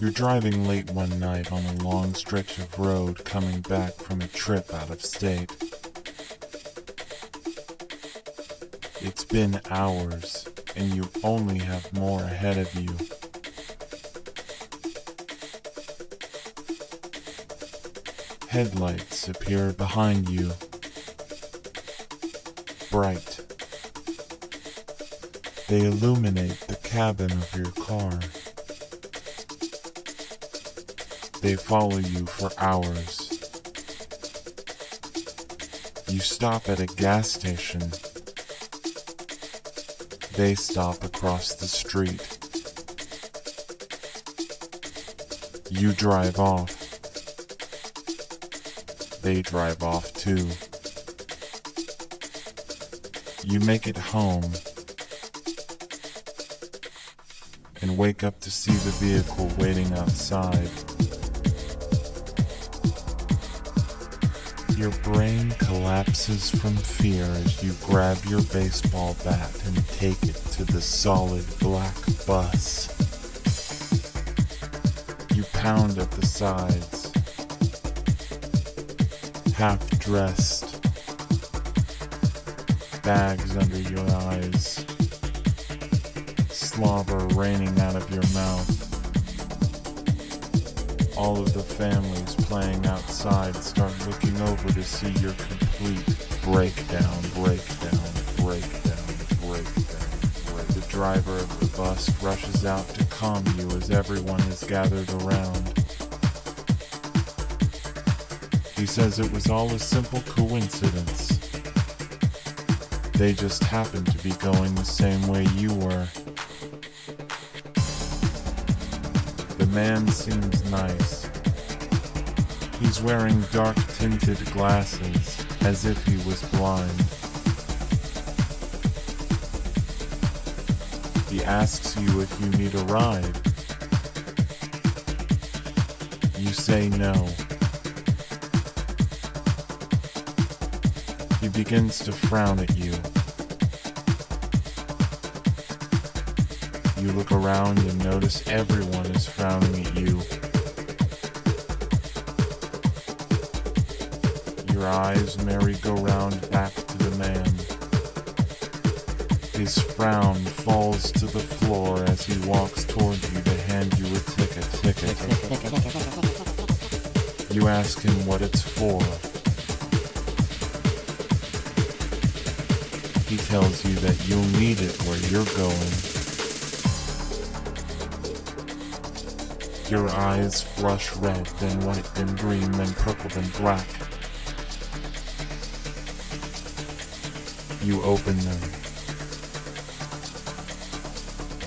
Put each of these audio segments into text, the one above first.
You're driving late one night on a long stretch of road coming back from a trip out of state. It's been hours, and you only have more ahead of you. Headlights appear behind you, bright. They illuminate the cabin of your car. They follow you for hours. You stop at a gas station. They stop across the street. You drive off. They drive off too. You make it home and wake up to see the vehicle waiting outside. Your brain collapses from fear as you grab your baseball bat and take it to the solid black bus. You pound at the sides, half dressed, bags under your eyes, slobber raining out of your mouth. All of the families playing outside start looking over to see your complete breakdown. The driver of the bus rushes out to calm you as everyone is gathered around. He says it was all a simple coincidence. They just happened to be going the same way you were. The man seems nice. He's wearing dark-tinted glasses, as if he was blind. He asks you if you need a ride. You say no. He begins to frown at you. You look around and notice everyone is frowning at you. Your eyes merry-go-round back to the man. His frown falls to the floor as he walks toward you to hand you a ticket. You ask him what it's for. He tells you that you'll need it where you're going. Your eyes flush red, then white, then green, then purple, then black. You open them.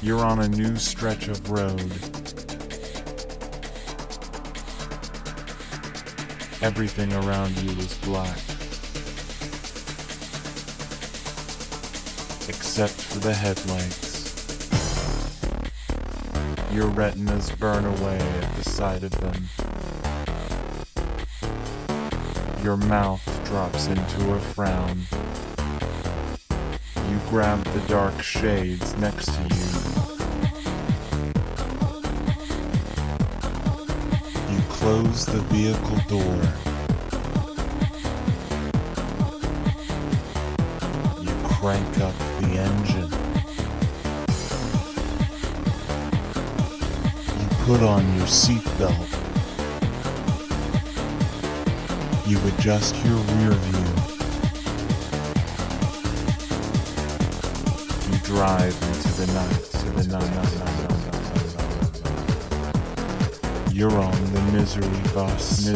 You're on a new stretch of road. Everything around you is black, except for the headlights. Your retinas burn away at the sight of them. Your mouth drops into a frown. You grab the dark shades next to you. You close the vehicle door. You crank up the engine. You put on your seatbelt. You adjust your rear view. Drive into the night, You're on the misery bus.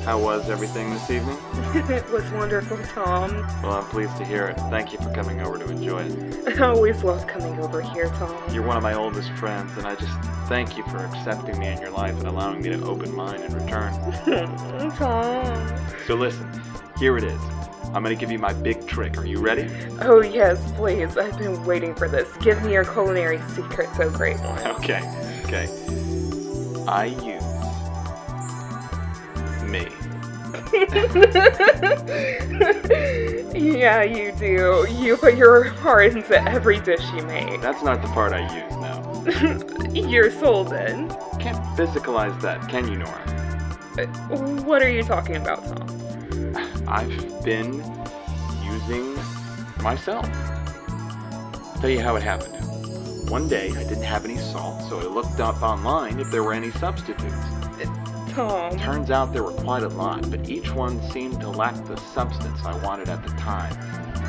How was everything this evening? It was wonderful, Tom. Well, I'm pleased to hear it. Thank you for coming over to enjoy it. I always love coming over here, Tom. You're one of my oldest friends, and I just thank you for accepting me in your life and allowing me to open mine in return. Tom. So listen, here it is. I'm gonna give you my big trick. Are you ready? Oh yes, please. I've been waiting for this. Give me your culinary secret, so great one. Okay. I use me. Yeah, you do. You put your heart into every dish you make. That's not the part I use, no. Your soul did. Can't physicalize that, can you, Nora? What are you talking about, Tom? I've been using myself. I'll tell you how it happened. One day, I didn't have any salt, so I looked up online if there were any substitutes. Tom. Turns out there were quite a lot, but each one seemed to lack the substance I wanted at the time.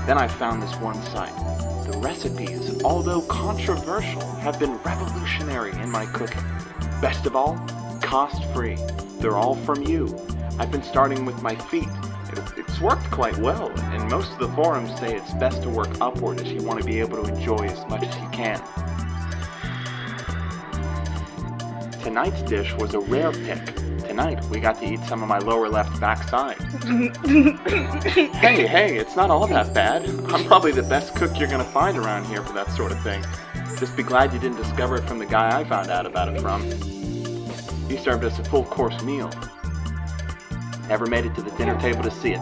Then I found this one site. The recipes, although controversial, have been revolutionary in my cooking. Best of all, cost-free. They're all from you. I've been starting with my feet. It's worked quite well, and most of the forums say it's best to work upward as you want to be able to enjoy as much as you can. Tonight's dish was a rare pick. Tonight, we got to eat some of my lower left backside. Hey, it's not all that bad. I'm probably the best cook you're gonna find around here for that sort of thing. Just be glad you didn't discover it from the guy I found out about it from. He served us a full-course meal. Never made it to the dinner table to see it.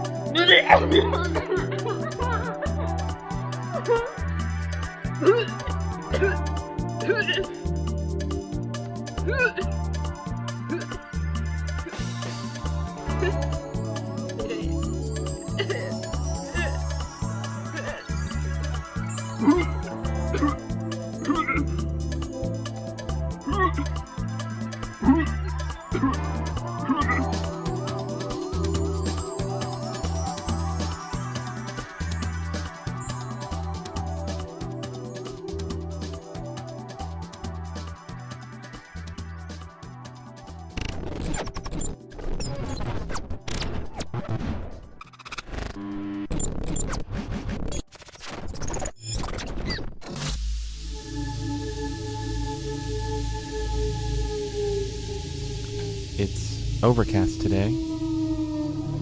It's overcast today,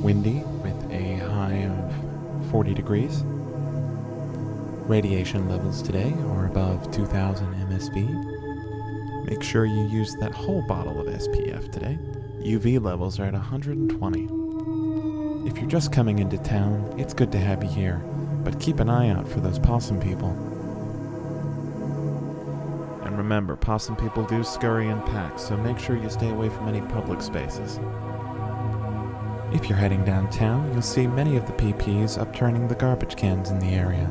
windy with a high of 40 degrees. Radiation levels today are above 2000 MSV. Make sure you use that whole bottle of SPF today. UV levels are at 120. If you're just coming into town, it's good to have you here, but keep an eye out for those possum people. And remember, possum people do scurry in packs, so make sure you stay away from any public spaces. If you're heading downtown, you'll see many of the PPs upturning the garbage cans in the area.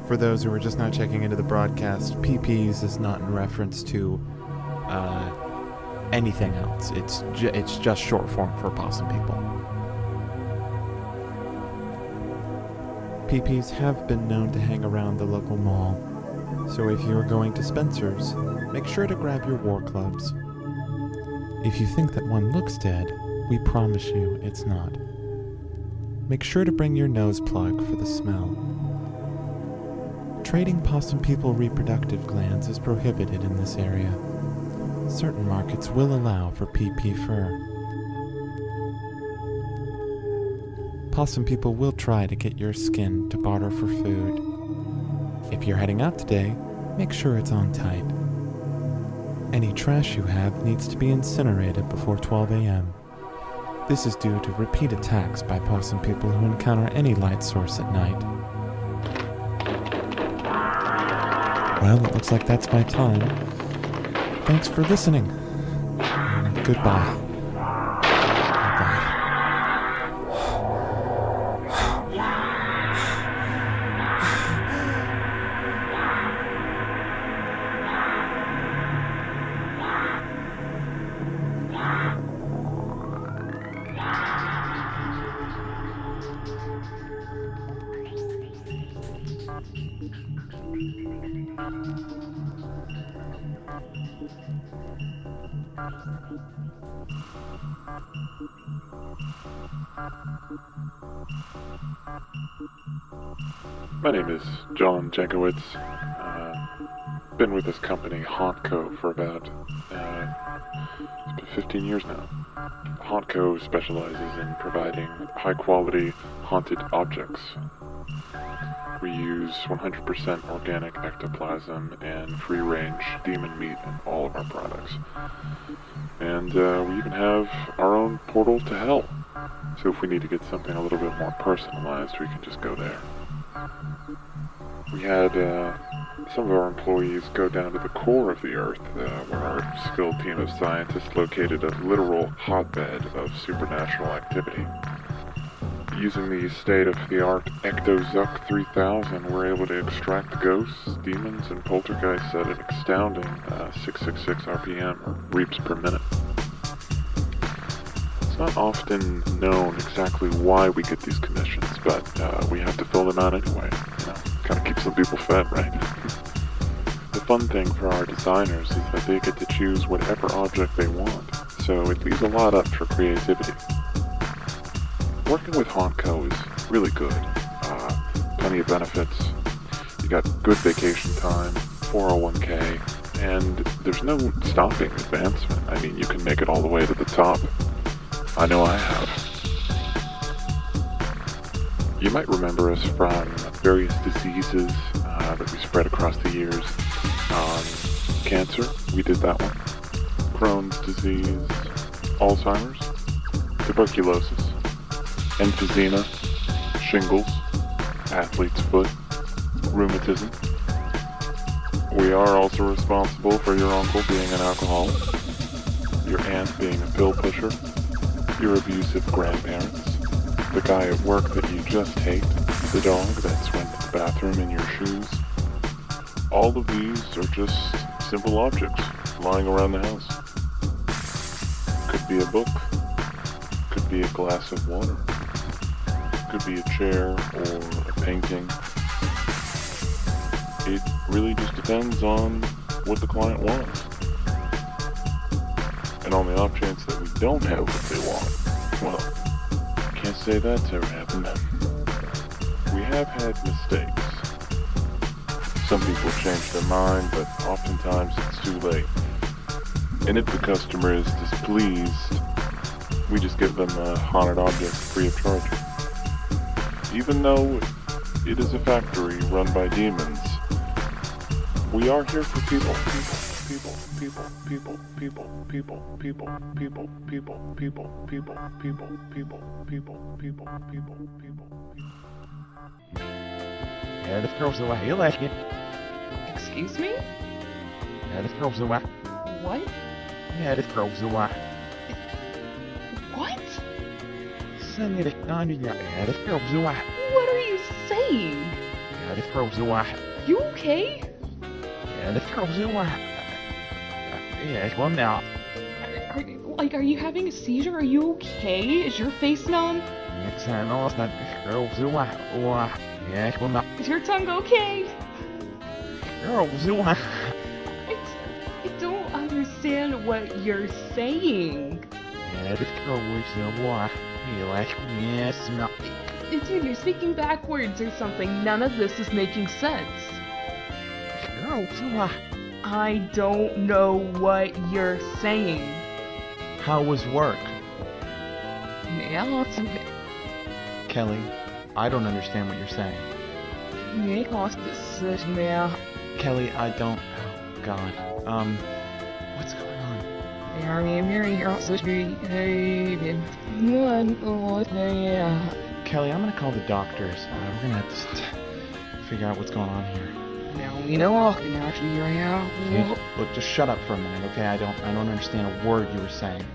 For those who are just now checking into the broadcast, PPs is not in reference to anything else. It's just short form for possum people. PPs have been known to hang around the local mall, so if you are going to Spencer's, make sure to grab your war clubs. If you think that one looks dead, we promise you it's not. Make sure to bring your nose plug for the smell. Trading possum people reproductive glands is prohibited in this area. Certain markets will allow for PP fur. Possum people will try to get your skin to barter for food. If you're heading out today, make sure it's on tight. Any trash you have needs to be incinerated before 12 a.m. This is due to repeat attacks by possum people who encounter any light source at night. Well, it looks like that's my time. Thanks for listening. Goodbye. Bye. My name is John Jankowitz. Been with this company, HauntCo, for about 15 years now. HauntCo specializes in providing high-quality haunted objects. We use 100% organic ectoplasm and free-range demon meat in all of our products. And we even have our own portal to hell. So if we need to get something a little bit more personalized, we can just go there. We had some of our employees go down to the core of the Earth, where our skilled team of scientists located a literal hotbed of supernatural activity. Using the state-of-the-art Ecto-Zuck 3000, we're able to extract ghosts, demons, and poltergeists at an astounding 666 RPM, or reaps per minute. It's not often known exactly why we get these commissions, but we have to fill them out anyway. Kind of keep some people fed, right? The fun thing for our designers is that they get to choose whatever object they want, so it leaves a lot up for creativity. Working with HauntCo is really good. Plenty of benefits. You got good vacation time, 401k, and there's no stopping advancement. I mean, you can make it all the way to the top. I know I have. You might remember us from various diseases that we spread across the years. Cancer, we did that one. Crohn's disease, Alzheimer's, tuberculosis, emphysema, shingles, athlete's foot, rheumatism. We are also responsible for your uncle being an alcoholic, your aunt being a pill pusher, your abusive grandparents, the guy at work that you just hate, the dog that went to the bathroom in your shoes. All of these are just simple objects lying around the house. Could be a book, could be a glass of water, could be a chair or a painting. It really just depends on what the client wants. And on the off chance that we don't have what they want, well, can't say that's ever happened. We have had mistakes. Some people change their mind, but oftentimes it's too late. And if the customer is displeased, we just give them a haunted object free of charge. Even though it is a factory run by demons, we are here for people. Ja, dat klopt zo wel heel erg. Excuse me? Ja, dat klopt zo wel. What? Ja, dat klopt zo wel. What? Send it on ja, dat klopt zo wel. What are you saying? Ja, dat klopt zo wel. You okay? Ja, dat klopt zo wel. Ja, ik wil nou. Are you having a seizure? Are you okay? Is your face numb? Ik zei nog dat ik klopt zo wel. Ja, ik wil nou. Is your tongue okay? Klopt zo wel. I don't understand what you're saying. Ja, dat klopt zo wel. Heel erg. Yes, nou. Dude, you're speaking backwards or something. None of this is making sense. Klopt zo wel. I don't know what you're saying. How was work? Yeah, Kelly, I don't understand what you're saying. Kelly, I don't. Oh, God. What's going on? Kelly, I'm gonna call the doctors. We're gonna have to figure out what's going on here. Look, just shut up for a minute, okay? I don't understand a word you were saying.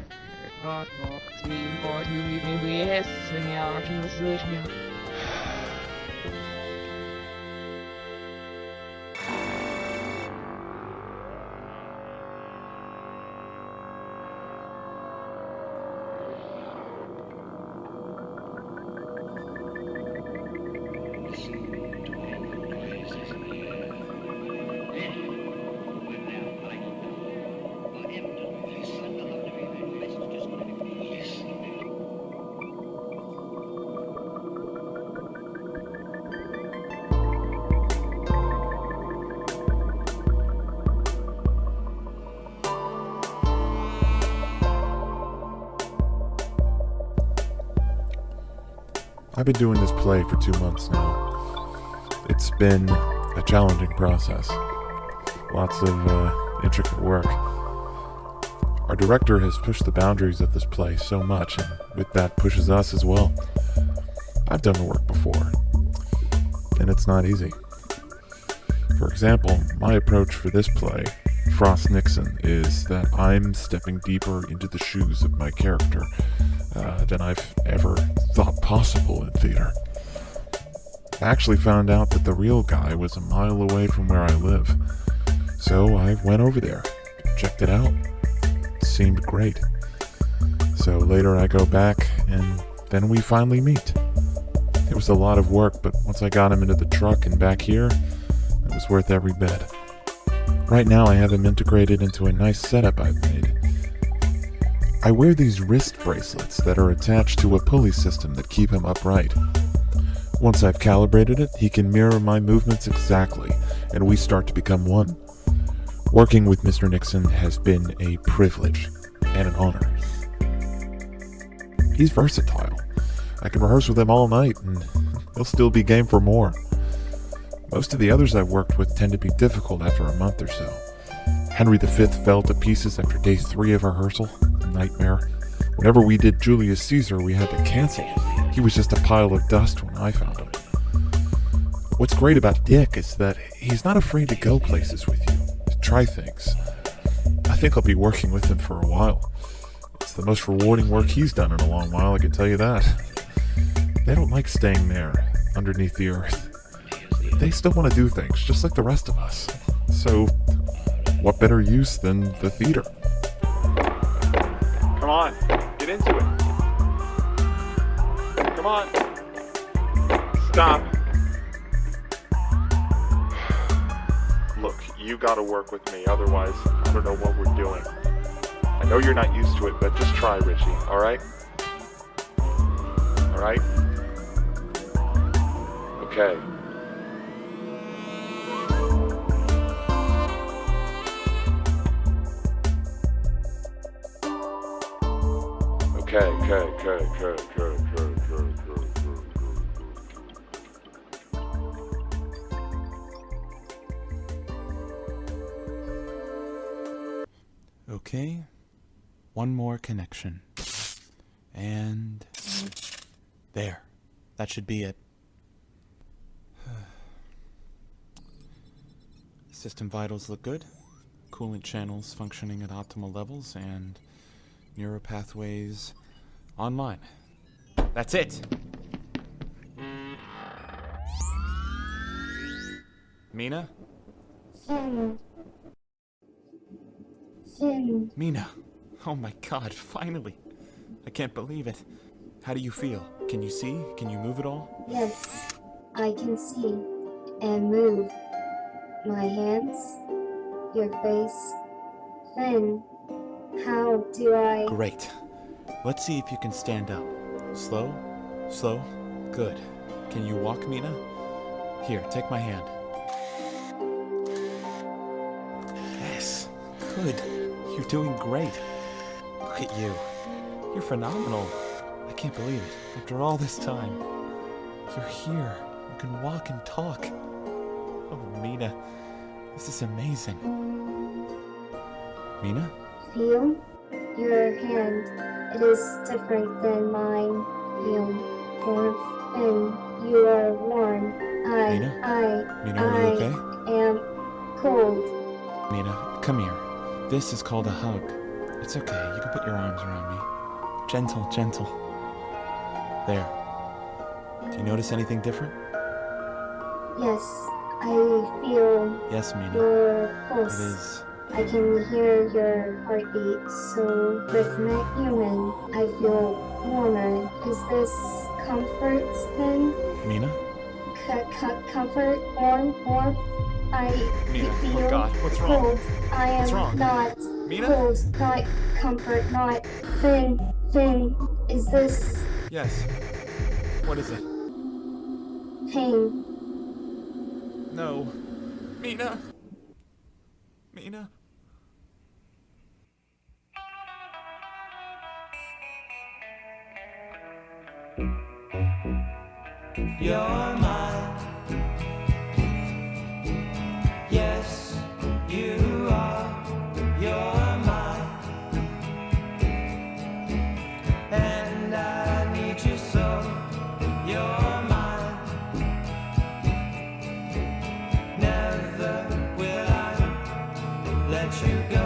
I've been doing this play for 2 months now. It's been a challenging process. Lots of intricate work. Our director has pushed the boundaries of this play so much, and with that pushes us as well. I've done the work before, and it's not easy. For example, my approach for this play, Frost Nixon, is that I'm stepping deeper into the shoes of my character than I've ever thought possible in theater. I actually found out that the real guy was a mile away from where I live, so I went over there, checked it out. It seemed great. So later I go back, and then we finally meet. It was a lot of work, but once I got him into the truck and back here, it was worth every bit. Right now I have him integrated into a nice setup I've made. I wear these wrist bracelets that are attached to a pulley system that keep him upright. Once I've calibrated it, he can mirror my movements exactly, and we start to become one. Working with Mr. Nixon has been a privilege and an honor. He's versatile. I can rehearse with him all night, and he'll still be game for more. Most of the others I've worked with tend to be difficult after a month or so. Henry V fell to pieces after day 3 of rehearsal. A nightmare. Whenever we did Julius Caesar, we had to cancel. He was just a pile of dust when I found him. What's great about Dick is that he's not afraid to go places with you, to try things. I think I'll be working with him for a while. It's the most rewarding work he's done in a long while, I can tell you that. They don't like staying there, underneath the earth. They still want to do things, just like the rest of us. So, what better use than the theater? Come on, get into it. Come on. Stop. Look, you gotta work with me, otherwise I don't know what we're doing. I know you're not used to it, but just try, Richie, alright? Alright? Okay. Okay. Okay, one more connection. And there. That should be it. System vitals look good. Coolant channels functioning at optimal levels, and neural pathways online. That's it! Mina? Mina! Oh my god, finally! I can't believe it. How do you feel? Can you see? Can you move at all? Yes, I can see and move. My hands, your face. Then, how do I... Great. Let's see if you can stand up. Slow, slow, good. Can you walk, Mina? Here, take my hand. Yes, good. You're doing great. Look at you. You're phenomenal. I can't believe it. After all this time, you're here. You can walk and talk. Oh, Mina, this is amazing. Mina? Feel your hand. It is different than mine. Feel warmth. Then you are warm. Mina, are you okay? Am cold. Mina, come here. This is called a hug. It's okay. You can put your arms around me. Gentle, gentle. There. Do you notice anything different? Yes, I feel Yes, Mina. your pulse. It is. I can hear your heartbeat, so rhythmic, human. I feel warmer. Is this comfort then? Mina? Comfort, warmth. I Mina, feel oh God, what's wrong? cold. I What's am wrong? not Mina? cold, not comfort, not thin. Is this Yes. What is it? pain? No. Mina? Mina? you're mine. Yes, you are, you're mine. And I need you so, you're mine. Never will I let you go.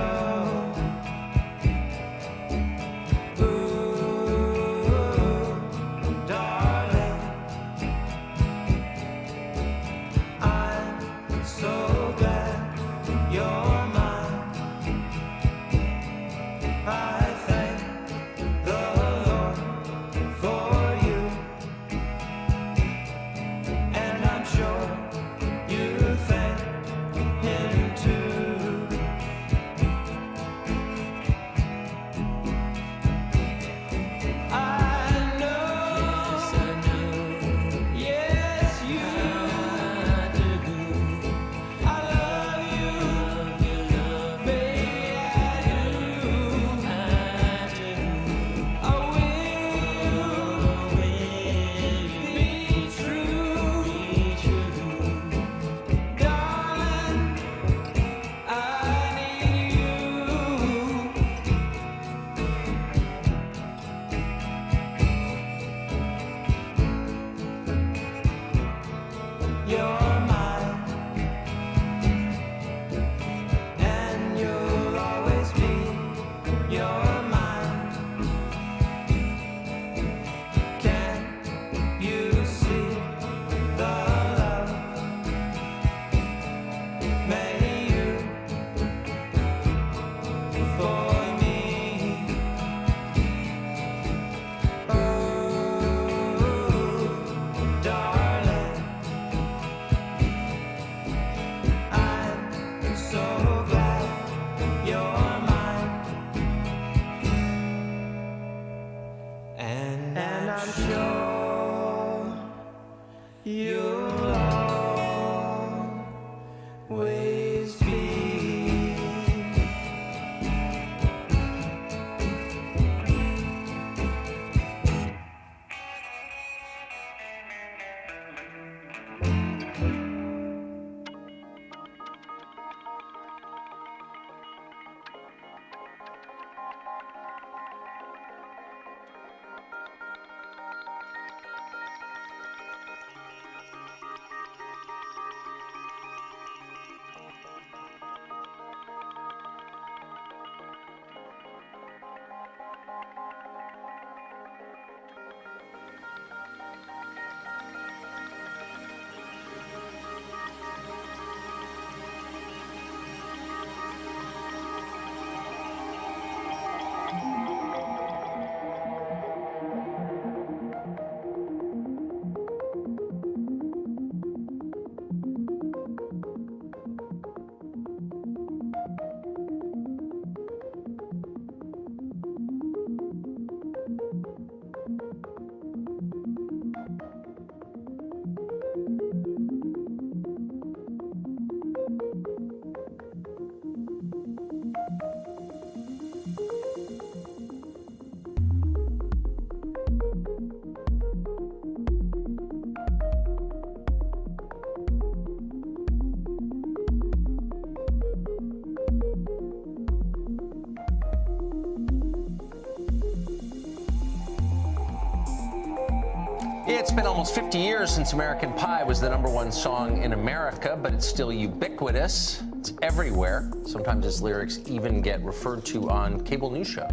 It's been almost 50 years since American Pie was the #1 song in America, but it's still ubiquitous. It's everywhere. Sometimes its lyrics even get referred to on cable news shows.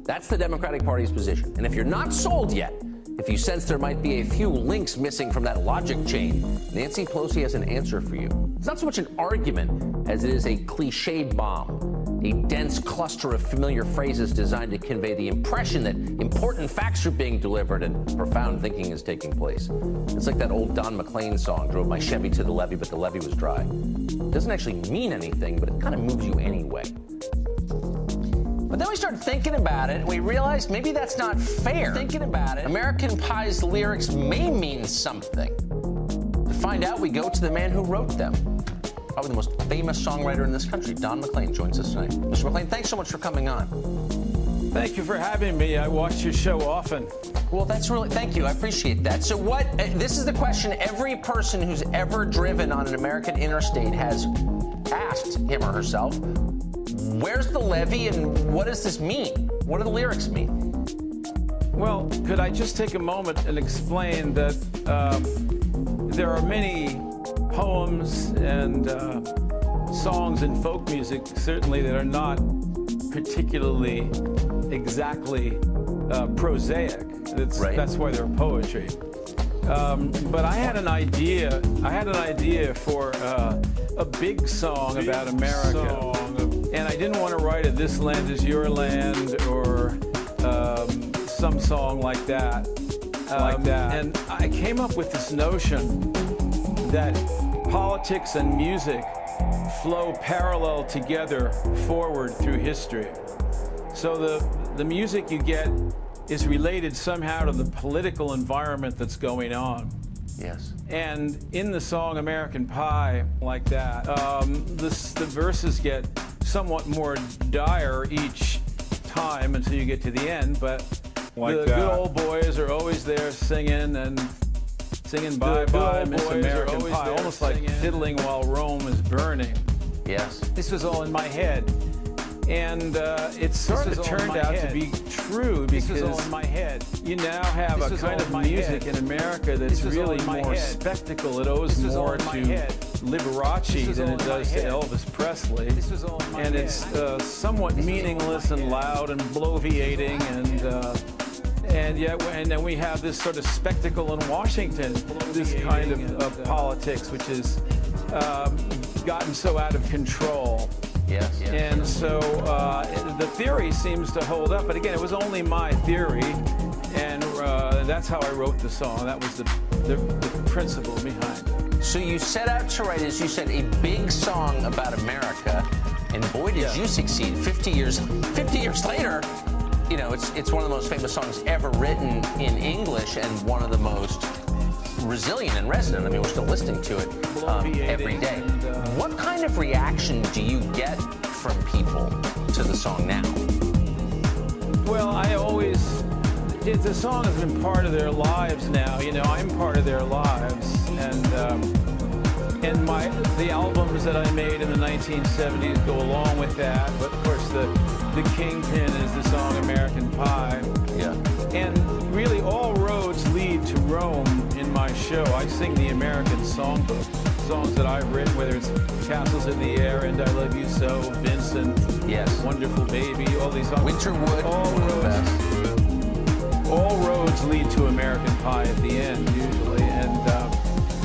That's the Democratic Party's position. And if you're not sold yet, if you sense there might be a few links missing from that logic chain, Nancy Pelosi has an answer for you. It's not so much an argument as it is a cliched bomb, a dense cluster of familiar phrases designed to convey the impression that important facts are being delivered and profound thinking is taking place. It's like that old Don McLean song, drove my Chevy to the levee, but the levee was dry. It doesn't actually mean anything, but it kind of moves you anyway. But then we started thinking about it, and we realized maybe that's not fair. Thinking about it, American Pie's lyrics may mean something. To find out, we go to the man who wrote them. Probably the most famous songwriter in this country, Don McLean, joins us tonight. Mr. McLean, thanks so much for coming on. Thank you for having me. I watch your show often. Well, that's really, thank you. I appreciate that. So this is the question every person who's ever driven on an American interstate has asked him or herself. Where's the levee and what does this mean? What do the lyrics mean? Well, could I just take a moment and explain that there are many poems and songs in folk music, certainly, that are not particularly exactly prosaic. That's why they're poetry. But I had an idea. For a big song about America, and I didn't want to write it "This Land Is Your Land" or some song like that. And I came up with this notion that politics and music flow parallel together forward through history. So the music you get is related somehow to the political environment that's going on. Yes. And in the song American Pie, like that, the verses get somewhat more dire each time until you get to the end, but the good old boys are always there singing Bye Bye Miss American Pie, almost like fiddling while Rome is burning. Yes. This was all in my head. And it sort of turned out to be true because you now have a kind of music in America that's really more spectacle. It owes more to Liberace than it does to Elvis Presley. And it's somewhat meaningless and loud and bloviating and then we have this sort of spectacle in Washington, this kind of politics which has gotten so out of control. Yes. And so the theory seems to hold up, but again, it was only my theory, and that's how I wrote the song. That was the principle behind it. So you set out to write, as you said, a big song about America, and boy, did you succeed. 50 years later, you know, it's one of the most famous songs ever written in English and one of the most resilient and resonant. I mean, we're still listening to it every day. What kind of reaction do you get from people to the song now? Well, the song has been part of their lives now. You know, I'm part of their lives, and the albums that I made in the 1970s go along with that. But of course, the kingpin is the song American Pie. Yeah. And really, all roads lead to Rome in my show. I sing the American songbook, songs that I've written, whether it's Castles in the Air and I Love You So, Vincent, yes, Wonderful Baby, all these songs. Winterwood, all roads lead to American Pie at the end, usually. And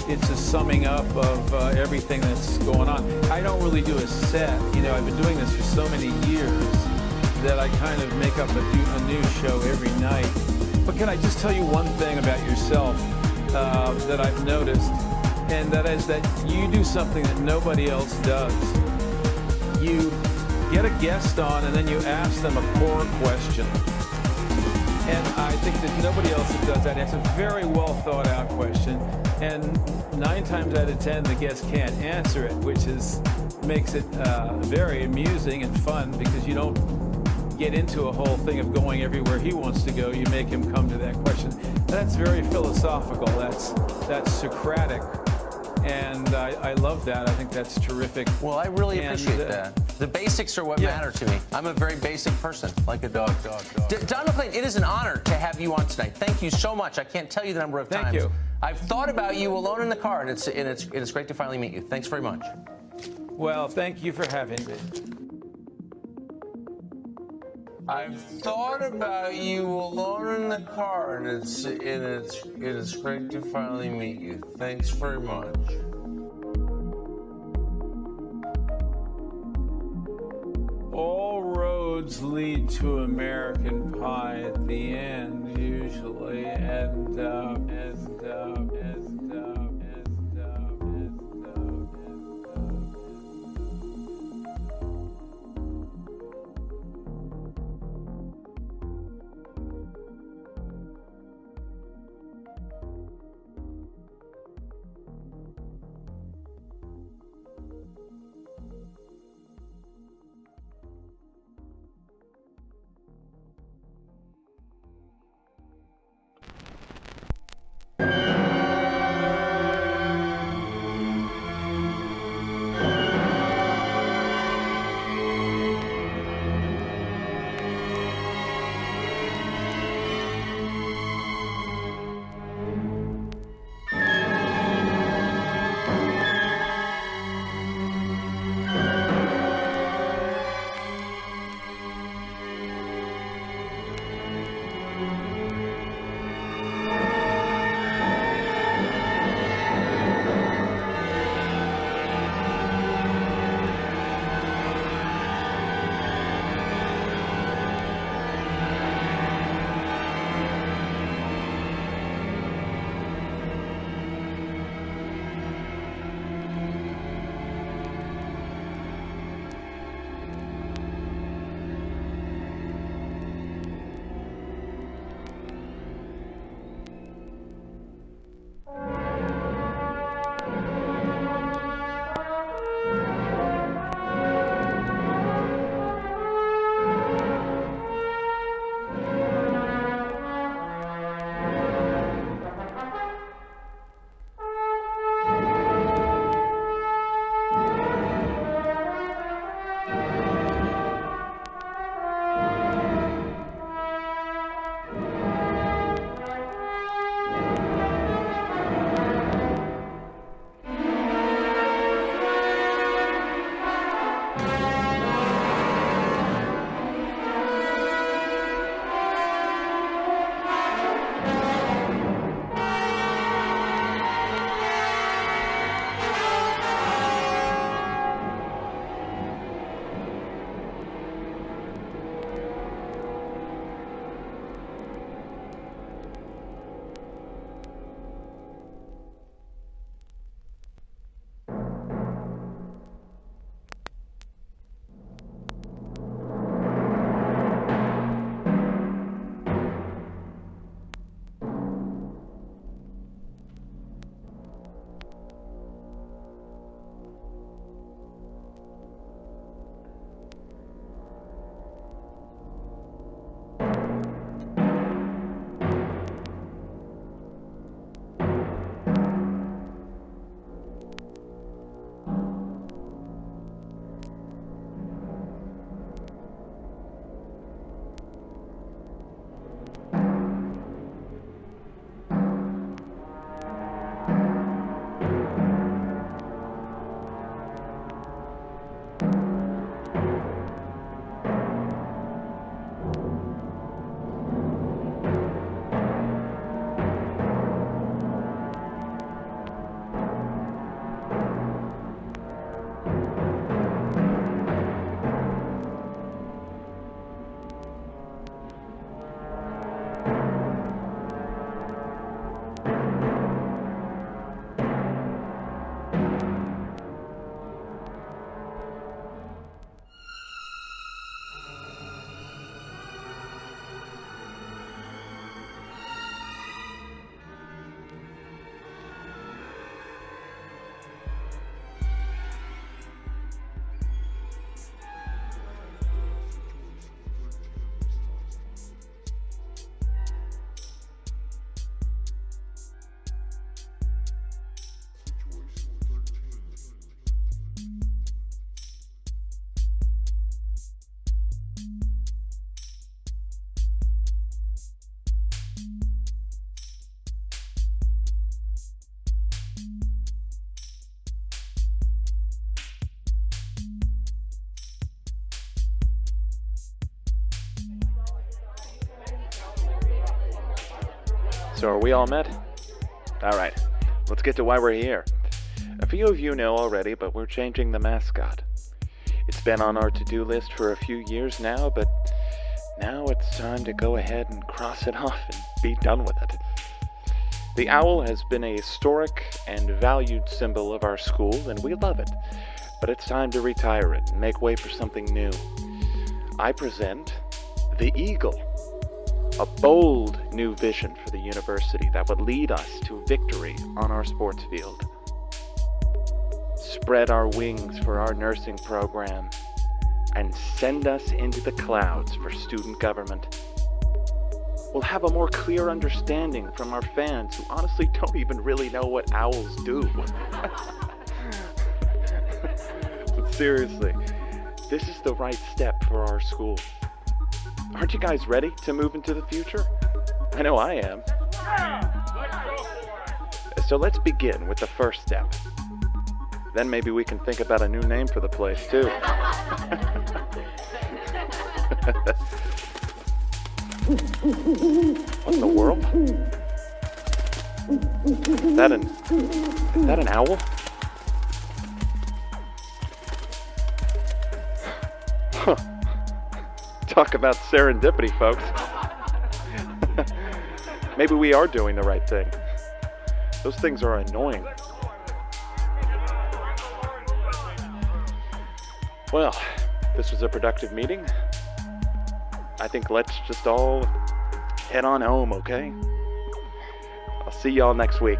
it's a summing up of everything that's going on. I don't really do a set. You know, I've been doing this for so many years that I kind of make up a new show every night. But can I just tell you one thing about yourself that I've noticed, and that is that you do something that nobody else does. You get a guest on and then you ask them a core question. And I think that nobody else does that. It's a very well thought out question. And 9 times out of 10, the guest can't answer it, which makes it very amusing and fun, because you don't get into a whole thing of going everywhere he wants to go. You make him come to that question. That's very philosophical. That's Socratic. And I love that. I think that's terrific. Well, I really appreciate that. The basics are what matter to me. I'm a very basic person, like a dog. Don McLean, it is an honor to have you on tonight. Thank you so much. I can't tell you the number of times. Thank you. I've thought about you alone in the car, and it's great to finally meet you. Thanks very much. Well, thank you for having me. I've thought about you alone in the car, and it's great to finally meet you. Thanks very much. All roads lead to American Pie at the end, usually, So are we all met? Alright, let's get to why we're here. A few of you know already, but we're changing the mascot. It's been on our to-do list for a few years now, but now it's time to go ahead and cross it off and be done with it. The owl has been a historic and valued symbol of our school, and we love it. But it's time to retire it and make way for something new. I present the eagle, a bold new vision for the university that would lead us to victory on our sports field. Spread our wings for our nursing program and send us into the clouds for student government. We'll have a more clear understanding from our fans who honestly don't even really know what owls do. But seriously, this is the right step for our school. Aren't you guys ready to move into the future? I know I am. So let's begin with the first step. Then maybe we can think about a new name for the place, too. What in the world? Is that an owl? Huh. Talk about serendipity, folks. Maybe we are doing the right thing. Those things are annoying. Well, this was a productive meeting. I think let's just all head on home, okay? I'll see y'all next week.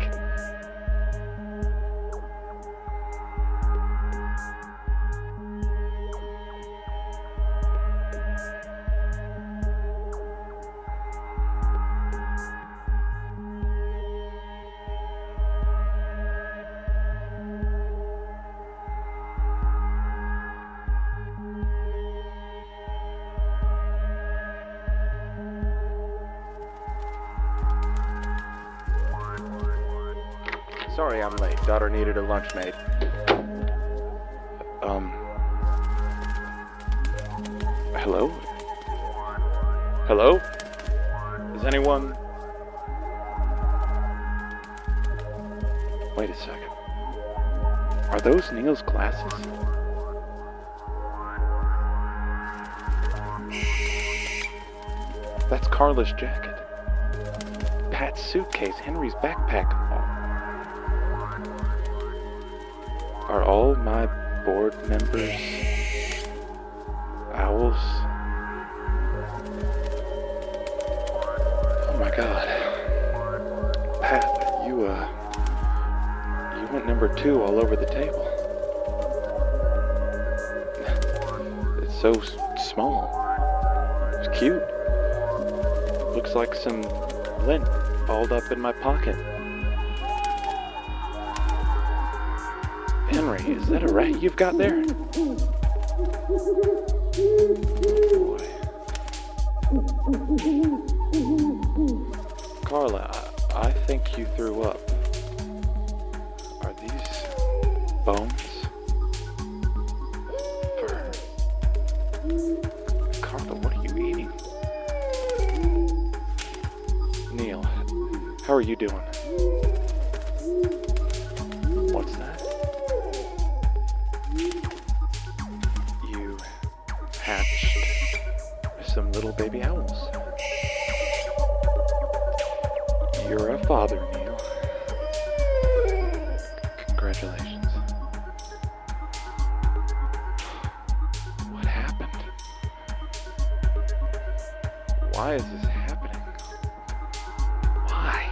Sorry I'm late. Daughter needed her lunch made. Hello? Hello? Is anyone... Wait a second. Are those Neil's glasses? That's Carla's jacket. Pat's suitcase, Henry's backpack. Are all my board members owls? Oh my god. Pat, you went number 2 all over the table. It's so small. It's cute. Looks like some lint balled up in my pocket. Henry, is that a rat you've got there? Boy. Carla, I think you threw up. Are these bones? Carla, what are you eating? Neil, how are you doing? What's that? Hatched some little baby owls. You're a father, Neil. Congratulations. What happened? Why is this happening? Why?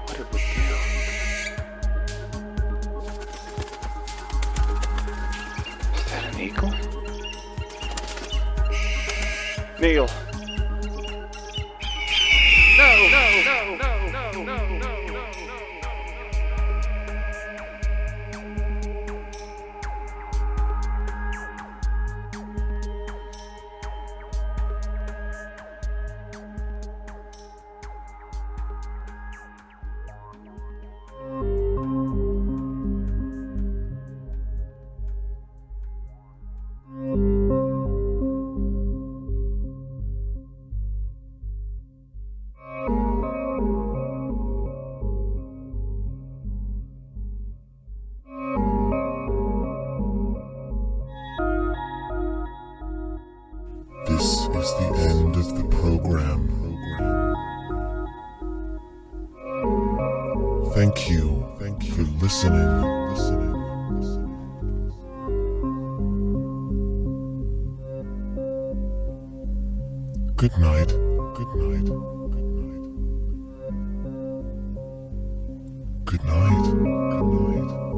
What did we do? Eagle? Neil. No. This is the end of the program. Thank you for listening. Good night. Good night. Good night. Good night. Good night.